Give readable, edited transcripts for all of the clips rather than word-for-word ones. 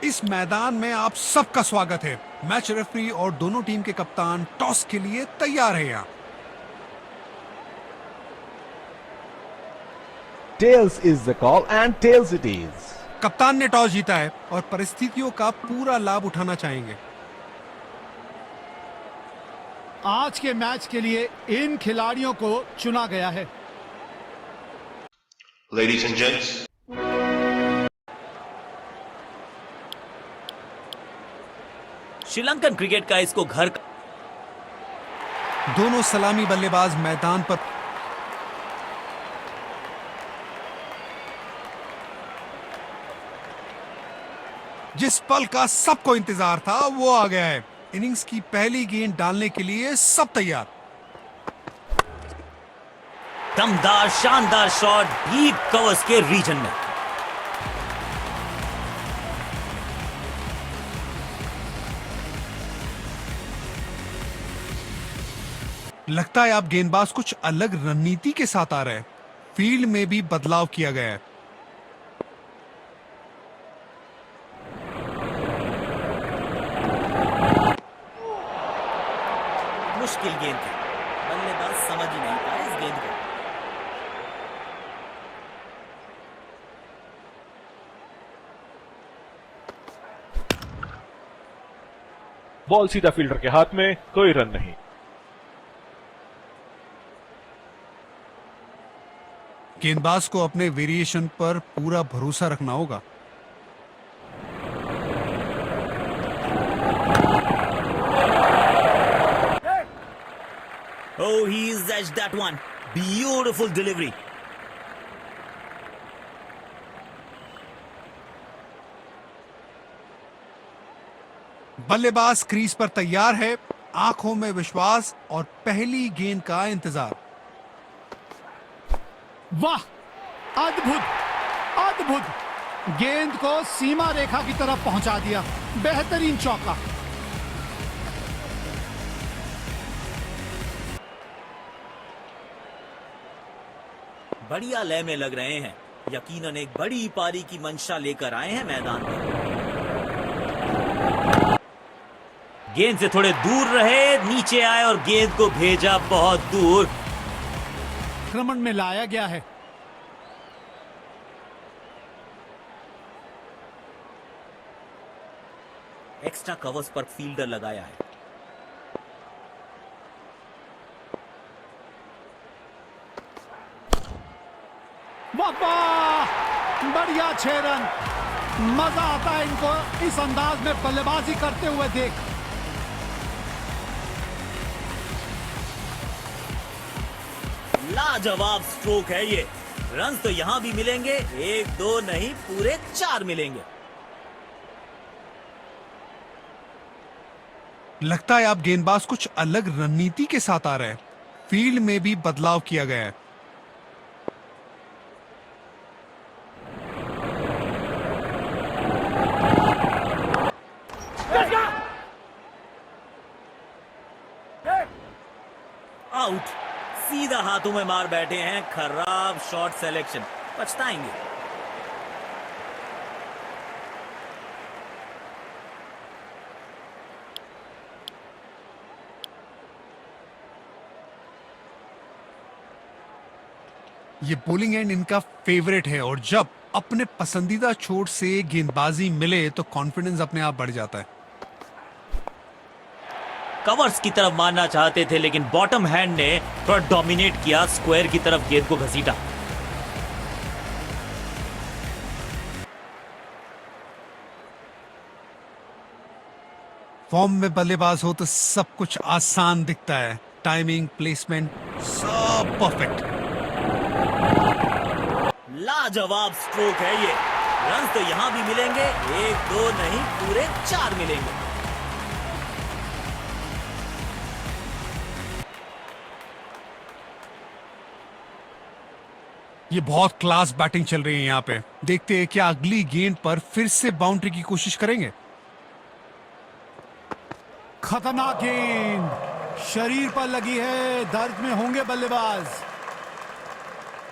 इस मैदान में आप सबका स्वागत है। मैच रेफरी और दोनों टीम के कप्तान टॉस के लिए तैयार हैं यहाँ। Tails is the call and tails it is. कप्तान ने टॉस जीता है और परिस्थितियों का पूरा लाभ उठाना चाहेंगे। आज के मैच के लिए इन खिलाड़ियों को चुना गया है। Ladies and gents, Sri Lankan cricket का इसको घर दोनों सलामी बल्लेबाज मैदान पर जिस पल का सबको इंतजार था वो आ गया है। इनिंग्स की पहली गेंद डालने के लिए सब तैयार। दमदार शानदार शॉट डीप कवर्स के रीजन में। लगता है आप गेंदबाज कुछ अलग रणनीति के साथ आ रहे हैं। फील्ड में भी बदलाव किया गया है। मुश्किल गेंद थी, बल्लेबाज समझ ही नहीं पाया इस गेंद को। बॉल सीधा फील्डर के हाथ में, कोई रन नहीं। गेंदबाज को अपने वेरिएशन पर पूरा भरोसा रखना होगा। Oh, he's edged that one. Beautiful delivery. बल्लेबाज क्रीज पर तैयार है, आंखों में विश्वास और पहली गेंद का इंतजार। वाह, अद्भुत अद्भुत, गेंद को सीमा रेखा की तरफ पहुंचा दिया। बेहतरीन चौका। बढ़िया लय में लग रहे हैं। यकीनन एक बड़ी पारी की मंशा लेकर आए हैं मैदान पर। गेंद से थोड़े दूर रहे, नीचे आए और गेंद को भेजा बहुत दूर। आक्रमण में लाया गया है। एक्स्ट्रा कवर्स पर फील्डर लगाया है। वाह, बढ़िया 6 रन। मजा आता है इनको इस अंदाज में बल्लेबाजी करते हुए देख। लाजवाब स्ट्रोक है ये। रन तो यहां भी मिलेंगे, 1-2 नहीं पूरे 4 मिलेंगे। लगता है आप गेंदबाज कुछ अलग रणनीति के साथ आ रहे हैं। फील्ड में भी बदलाव किया गया है। आउट, सीधा हाथों में मार बैठे हैं। खराब शॉट सिलेक्शन, पछताएंगे। ये बॉलिंग एंड इनका फेवरेट है और जब अपने पसंदीदा छोर से गेंदबाजी मिले तो कॉन्फिडेंस अपने आप बढ़ जाता है। कवर्स की तरफ मारना चाहते थे लेकिन बॉटम हैंड ने थोड़ा डोमिनेट किया, स्क्वायर की तरफ गेंद को घसीटा। फॉर्म में बल्लेबाज हो तो सब कुछ आसान दिखता है। टाइमिंग, प्लेसमेंट सब परफेक्ट। लाजवाब स्ट्रोक है ये। रन तो यहां भी मिलेंगे, 1-2 नहीं पूरे 4 मिलेंगे। ये बहुत क्लास बैटिंग चल रही है यहाँ पे। देखते हैं क्या अगली गेंद पर फिर से बाउंड्री की कोशिश करेंगे। खतरनाक गेंद शरीर पर लगी है, दर्द में होंगे बल्लेबाज।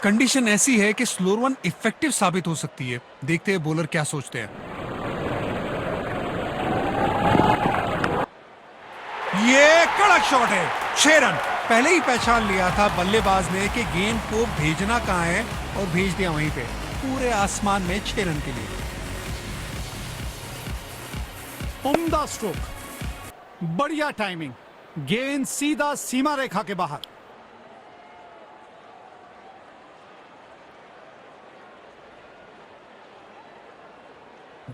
कंडीशन ऐसी है कि स्लोअर वन इफेक्टिव साबित हो सकती है। देखते हैं बॉलर क्या सोचते हैं। ये कड़क शॉट है, 6 रन। पहले ही पहचान लिया था बल्लेबाज ने कि गेंद को भेजना कहां है और भेज दिया वहीं पे, पूरे आसमान में 6 रन के लिए। उम्दा स्ट्रोक, बढ़िया टाइमिंग, गेंद सीधा सीमा रेखा के बाहर।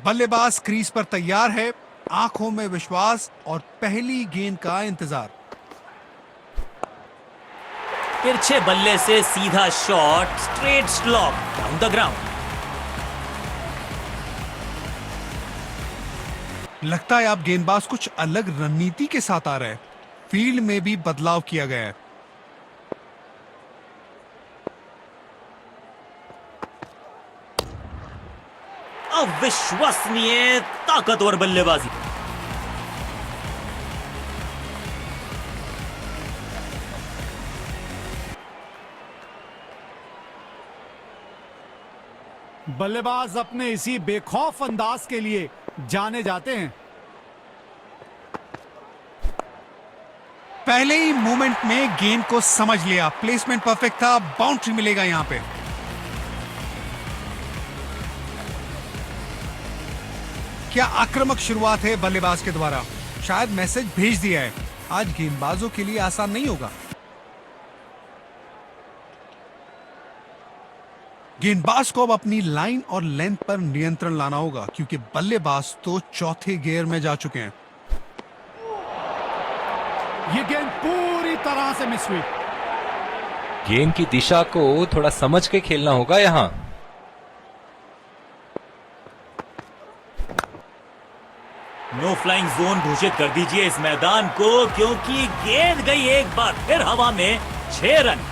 बल्लेबाज क्रीज पर तैयार है, आंखों में विश्वास और पहली गेंद का इंतजार। तिरछे बल्ले से सीधा shot, straight slope down the ground. लगता है अब गेंदबाज कुछ अलग रणनीति के साथ आ रहे हैं। फील्ड में भी बदलाव किया गया है। अविश्वसनीय ताकतवर बल्लेबाजी। बल्लेबाज अपने इसी बेखौफ अंदाज के लिए जाने जाते हैं। पहले ही मूवमेंट में गेंद को समझ लिया, प्लेसमेंट परफेक्ट था, बाउंड्री मिलेगा यहां पे। क्या आक्रामक शुरुआत है बल्लेबाज के द्वारा, शायद मैसेज भेज दिया है आज गेंदबाजों के लिए आसान नहीं होगा। गेंदबाज को अब अपनी लाइन और लेंथ पर नियंत्रण लाना होगा क्योंकि बल्लेबाज तो चौथे गियर में जा चुके हैं। ये गेंद पूरी तरह से मिस हुई। गेंद की दिशा को थोड़ा समझ के खेलना होगा यहां। नो फ्लाइंग जोन घोषित कर दीजिए इस मैदान को, क्योंकि गेंद गई एक बार फिर हवा में। 6 रन।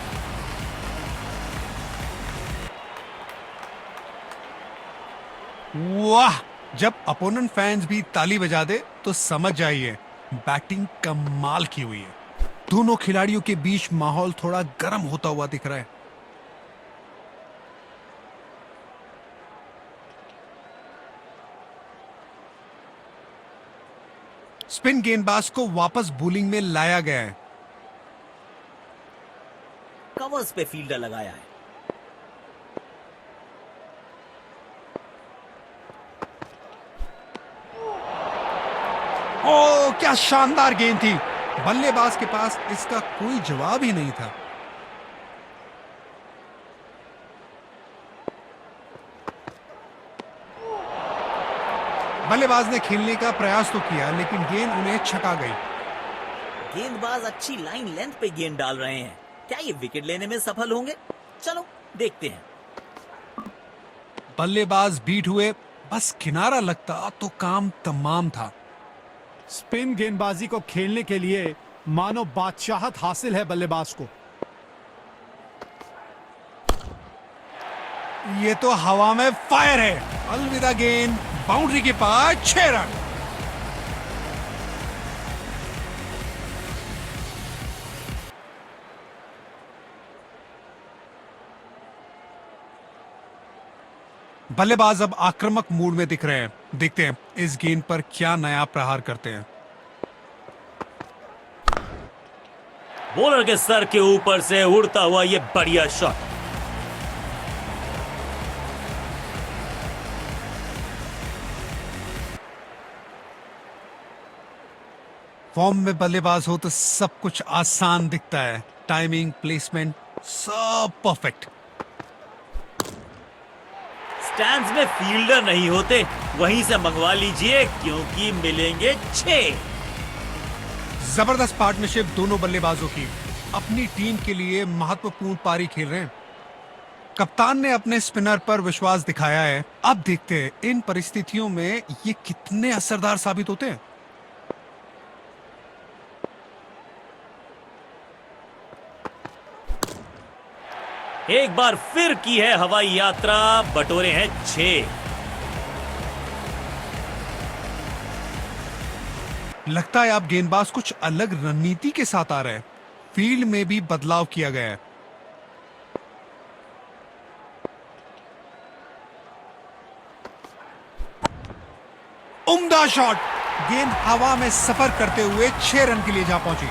वाह, जब अपोनेंट फैंस भी ताली बजा दे तो समझ जाइए बैटिंग कमाल की हुई है। दोनों खिलाड़ियों के बीच माहौल थोड़ा गर्म होता हुआ दिख रहा है। स्पिन गेंदबाज को वापस बॉलिंग में लाया गया है। कवर्स पे फील्डर लगाया है। ओ, क्या शानदार गेंद थी। बल्लेबाज के पास इसका कोई जवाब ही नहीं था। बल्लेबाज ने खेलने का प्रयास तो किया लेकिन गेंद उन्हें छका गई। गेंदबाज अच्छी लाइन लेंथ पे गेंद डाल रहे हैं। क्या ये विकेट लेने में सफल होंगे? चलो देखते हैं। बल्लेबाज बीट हुए, बस किनारा लगता तो काम तमाम था। स्पिन गेंदबाजी को खेलने के लिए मानो बादशाहत हासिल है बल्लेबाज को। ये तो हवा में फायर है। अलविदा गेंद, बाउंड्री के पास 6 रन। बल्लेबाज अब आक्रामक मूड में दिख रहे हैं। देखते हैं इस गेंद पर क्या नया प्रहार करते हैं। बॉलर के सर के ऊपर से उड़ता हुआ ये बढ़िया शॉट। फॉर्म में बल्लेबाज हो तो सब कुछ आसान दिखता है। टाइमिंग, प्लेसमेंट सब परफेक्ट। स्टैंड्स में फील्डर नहीं होते, वहीं से मंगवा लीजिए क्योंकि मिलेंगे 6। जबरदस्त पार्टनरशिप दोनों बल्लेबाजों की, अपनी टीम के लिए महत्वपूर्ण पारी खेल रहे हैं। कप्तान ने अपने स्पिनर पर विश्वास दिखाया है। अब देखते हैं इन परिस्थितियों में ये कितने असरदार साबित होते हैं। एक बार फिर की है हवाई यात्रा, बटोरे हैं 6। लगता है अब गेंदबाज कुछ अलग रणनीति के साथ आ रहे हैं। फील्ड में भी बदलाव किया गया है। उम्दा शॉट, गेंद हवा में सफर करते हुए 6 रन के लिए जा पहुंची।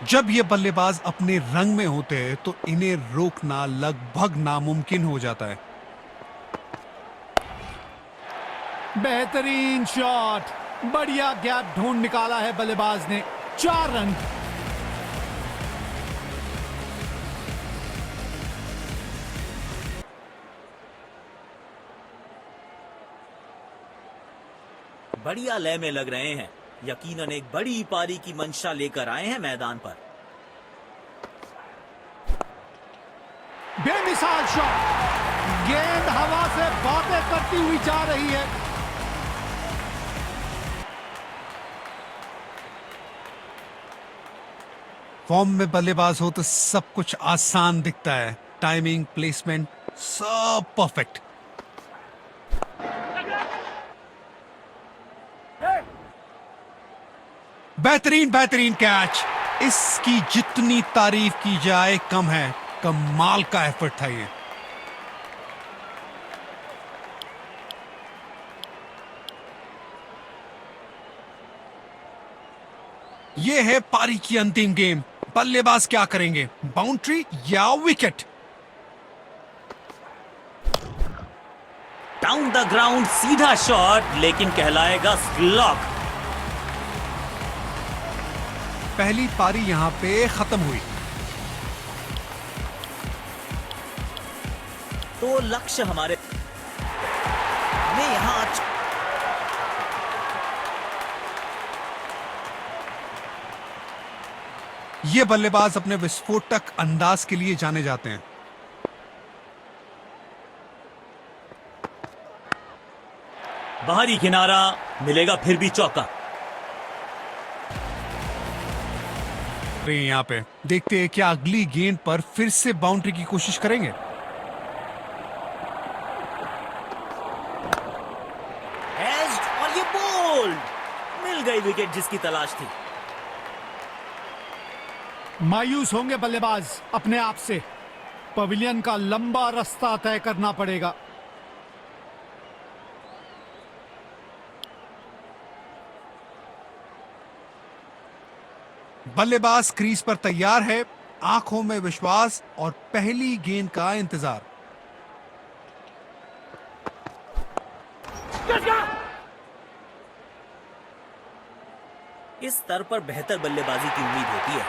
जब ये बल्लेबाज अपने रंग में होते हैं तो इन्हें रोकना लगभग नामुमकिन हो जाता है। बेहतरीन शॉट, बढ़िया गैप ढूंढ निकाला है बल्लेबाज ने। 4 रन। बढ़िया लय में लग रहे हैं। यकीनन एक बड़ी पारी की मंशा लेकर आए हैं मैदान पर। बेमिसाल शॉट, गेंद हवा से बातें करती हुई जा रही है। फॉर्म में बल्लेबाज हो तो सब कुछ आसान दिखता है। टाइमिंग, प्लेसमेंट, सब परफेक्ट। बेहतरीन बेहतरीन कैच। इसकी जितनी तारीफ की जाए कम है। कमाल का एफर्ट था ये। ये है पारी की अंतिम गेम। बल्लेबाज क्या करेंगे, बाउंड्री या विकेट? डाउन द ग्राउंड सीधा शॉट, लेकिन कहलाएगा स्लॉग। पहली पारी यहां पे खत्म हुई। तो लक्ष्य हमें यहां ये बल्लेबाज अपने विस्फोटक अंदाज के लिए जाने जाते हैं। बाहरी किनारा मिलेगा, फिर भी चौका। यहां पे देखते हैं क्या अगली गेंद पर फिर से बाउंड्री की कोशिश करेंगे। एज्ड और ये बोल्ड। मिल गई विकेट जिसकी तलाश थी। मायूस होंगे बल्लेबाज अपने आप से। पवेलियन का लंबा रास्ता तय करना पड़ेगा। बल्लेबाज क्रीज पर तैयार है, आंखों में विश्वास और पहली गेंद का इंतजार। इस स्तर पर बेहतर बल्लेबाजी की उम्मीद होती है।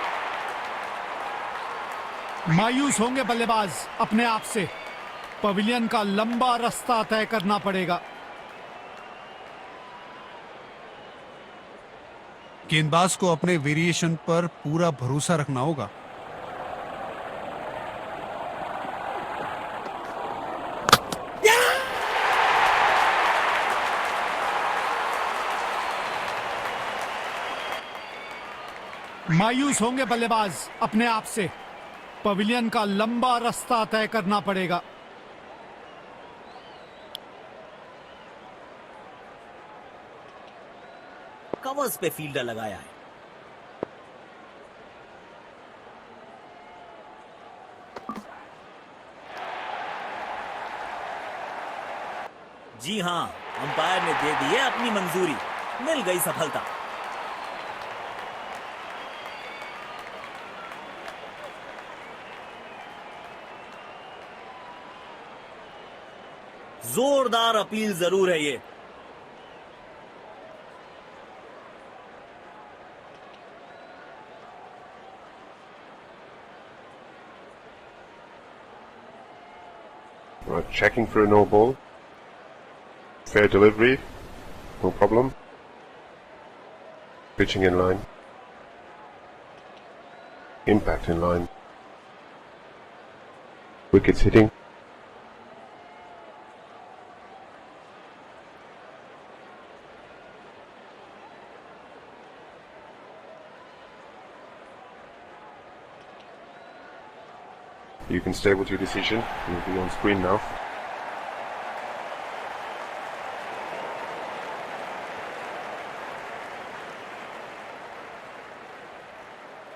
मायूस होंगे बल्लेबाज अपने आप से। पवेलियन का लंबा रास्ता तय करना पड़ेगा। गेंदबाज को अपने वेरिएशन पर पूरा भरोसा रखना होगा। मायूस होंगे बल्लेबाज अपने आप से। पवेलियन का लंबा रास्ता तय करना पड़ेगा। कवर्स पे फील्डर लगाया है। जी हां, अंपायर ने दे दी है अपनी मंजूरी। मिल गई सफलता। जोरदार अपील जरूर है ये। Checking for a no ball. Fair delivery, no problem. Pitching in line. Impact in line. Wickets hitting. You can stay with your decision. You'll be on screen now.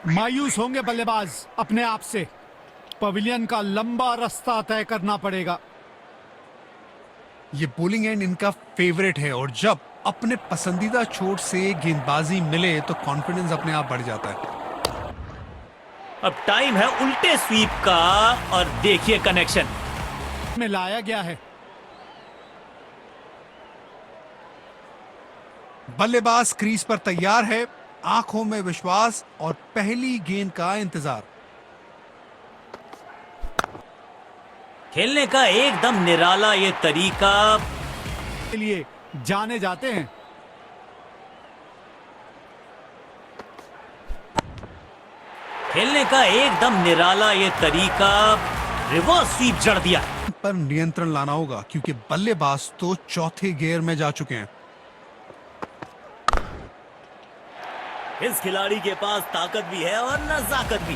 मायूस होंगे बल्लेबाज अपने आप से। पवेलियन का लंबा रास्ता तय करना पड़ेगा। ये बॉलिंग एंड इनका फेवरेट है और जब अपने पसंदीदा छोर से गेंदबाजी मिले तो कॉन्फिडेंस अपने आप बढ़ जाता है। अब टाइम है उल्टे स्वीप का और देखिए कनेक्शन में लाया गया है। बल्लेबाज क्रीज पर तैयार है, आंखों में विश्वास और पहली गेंद का इंतजार। खेलने का एकदम निराला ये तरीका के लिए जाने जाते हैं। खेलने का एकदम निराला ये तरीका रिवर्स स्वीप जड़ दिया। पर नियंत्रण लाना होगा क्योंकि बल्लेबाज तो चौथे गियर में जा चुके हैं। इस खिलाड़ी के पास ताकत भी है और नजाकत भी,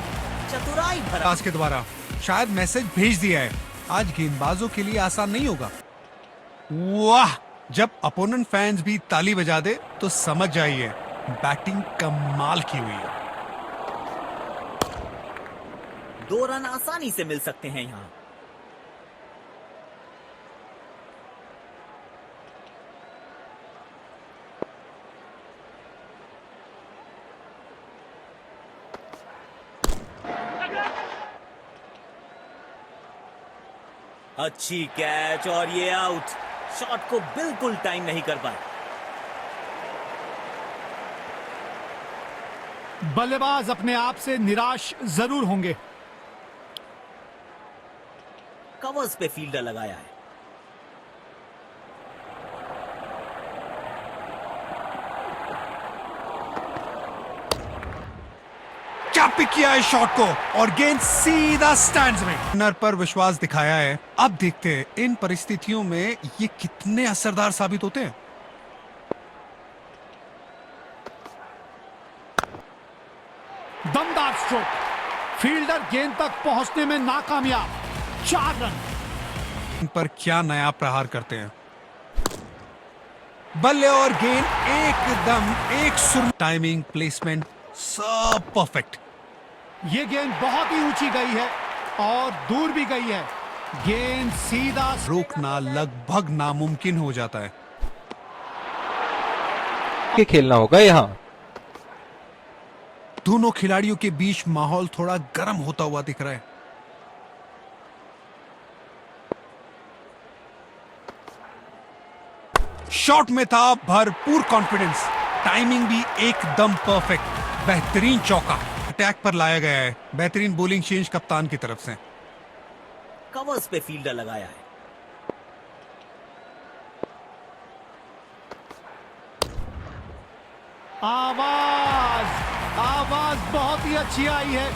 चतुराई भरा। आज के द्वारा शायद मैसेज भेज दिया है, आज गेंदबाजों के लिए आसान नहीं होगा। वाह, जब अपोनेंट फैंस भी ताली बजा दे तो समझ जाइए बैटिंग कमाल की हुई है। 2 रन आसानी से मिल सकते हैं यहां। अच्छी कैच और ये आउट। शॉट को बिल्कुल टाइम नहीं कर पाए। बल्लेबाज अपने आप से निराश जरूर होंगे। कवर्स पे फील्डर लगाया है। क्या पिक किया है शॉट को और गेंद सीधा स्टैंड्स में। स्पिनर पर विश्वास दिखाया है। अब देखते हैं इन परिस्थितियों में ये कितने असरदार साबित होते हैं। दमदार स्ट्रोक, फील्डर गेंद तक पहुंचने में नाकामयाब। 4 रन। इन पर क्या नया प्रहार करते हैं। बल्ले और गेंद एकदम एक सुर। टाइमिंग, प्लेसमेंट सब परफेक्ट। ये गेंद बहुत ही ऊंची गई है और दूर भी गई है। गेंद सीधा रोकना लगभग नामुमकिन हो जाता है। के खेलना होगा यहाँ। दोनों खिलाड़ियों के बीच माहौल थोड़ा गर्म होता हुआ दिख रहा है। शॉट में था भरपूर कॉन्फिडेंस, टाइमिंग भी एकदम परफेक्ट। बेहतरीन चौका अटैक पर लाया गया है। बेहतरीन बॉलिंग चेंज कप्तान की तरफ से। कवर्स पे फील्डर लगाया है। आवाज बहुत ही अच्छी आई है।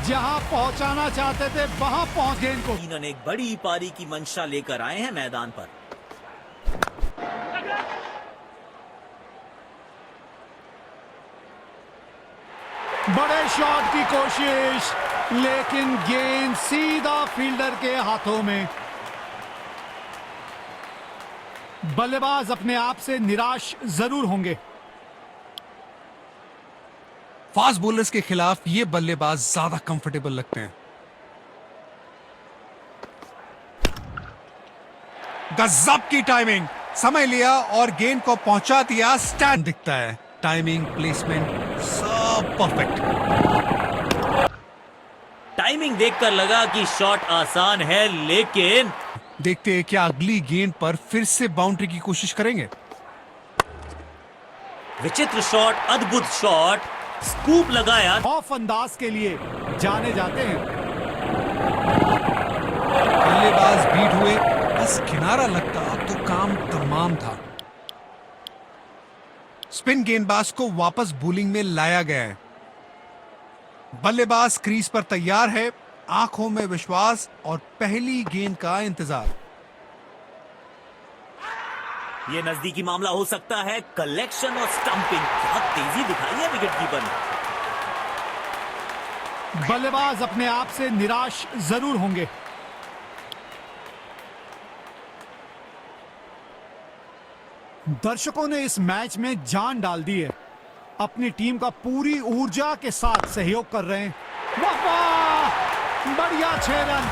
जहां पहुंचाना चाहते थे वहां पहुंच गए। इनको इन्होंने एक बड़ी पारी की मंशा लेकर आए हैं मैदान पर। बड़े शॉट की कोशिश, लेकिन गेंद सीधा फील्डर के हाथों में। बल्लेबाज अपने आप से निराश जरूर होंगे। फास्ट बॉलर्स के खिलाफ ये बल्लेबाज ज्यादा कंफर्टेबल लगते हैं। गजब की टाइमिंग, समय लिया और गेंद को पहुंचा दिया। स्टैंड दिखता है। टाइमिंग, प्लेसमेंट सब परफेक्ट। टाइमिंग देखकर लगा कि शॉट आसान है, लेकिन देखते हैं क्या अगली गेंद पर फिर से बाउंड्री की कोशिश करेंगे। विचित्र शॉट, अद्भुत शॉट, स्कूप लगाया। ऑफ अंदाज के लिए जाने जाते हैं। बल्लेबाज बीट हुए, बस किनारा लगता तो काम तमाम था। स्पिन गेंदबाज को वापस बॉलिंग में लाया गया है। बल्लेबाज क्रीज पर तैयार है, आंखों में विश्वास और पहली गेंद का इंतजार। ये नजदीकी मामला हो सकता है। कलेक्शन और स्टंपिंग, क्या तेजी दिखाई है विकेटकीपर ने। बल्लेबाज अपने आप से निराश जरूर होंगे। दर्शकों ने इस मैच में जान डाल दी है। अपनी टीम का पूरी ऊर्जा के साथ सहयोग कर रहे हैं। वाह वाह! बढ़िया 6 रन।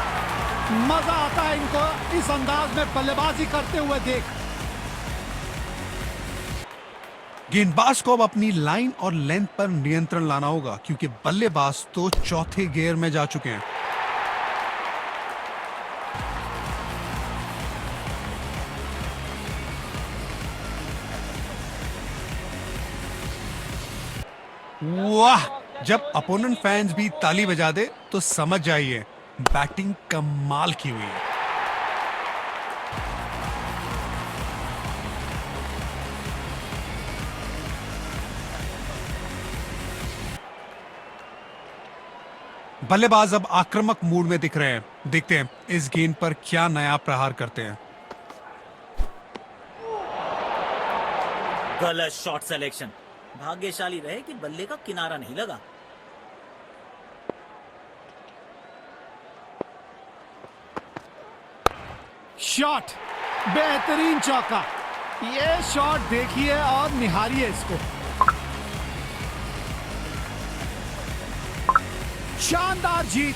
मजा आता है इनको इस अंदाज में बल्लेबाजी करते हुए देख। गेंदबाज को अब अपनी लाइन और लेंथ पर नियंत्रण लाना होगा क्योंकि बल्लेबाज तो चौथे गियर में जा चुके हैं। वाह, जब अपोनेंट फैंस भी ताली बजा दे तो समझ जाइए बैटिंग कमाल की हुई है। बल्लेबाज अब आक्रामक मूड में दिख रहे हैं। देखते हैं इस गेंद पर क्या नया प्रहार करते हैं। गलत शॉट सिलेक्शन। भाग्यशाली रहे कि बल्ले का किनारा नहीं लगा। शॉट, बेहतरीन चौका। ये शॉट देखिए और निहारिए इसको। शानदार जीत।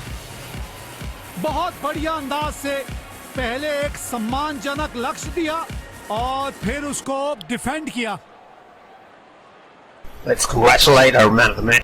बहुत बढ़िया अंदाज से पहले एक सम्मानजनक लक्ष्य दिया और फिर उसको डिफेंड किया। Let's congratulate our man of the match.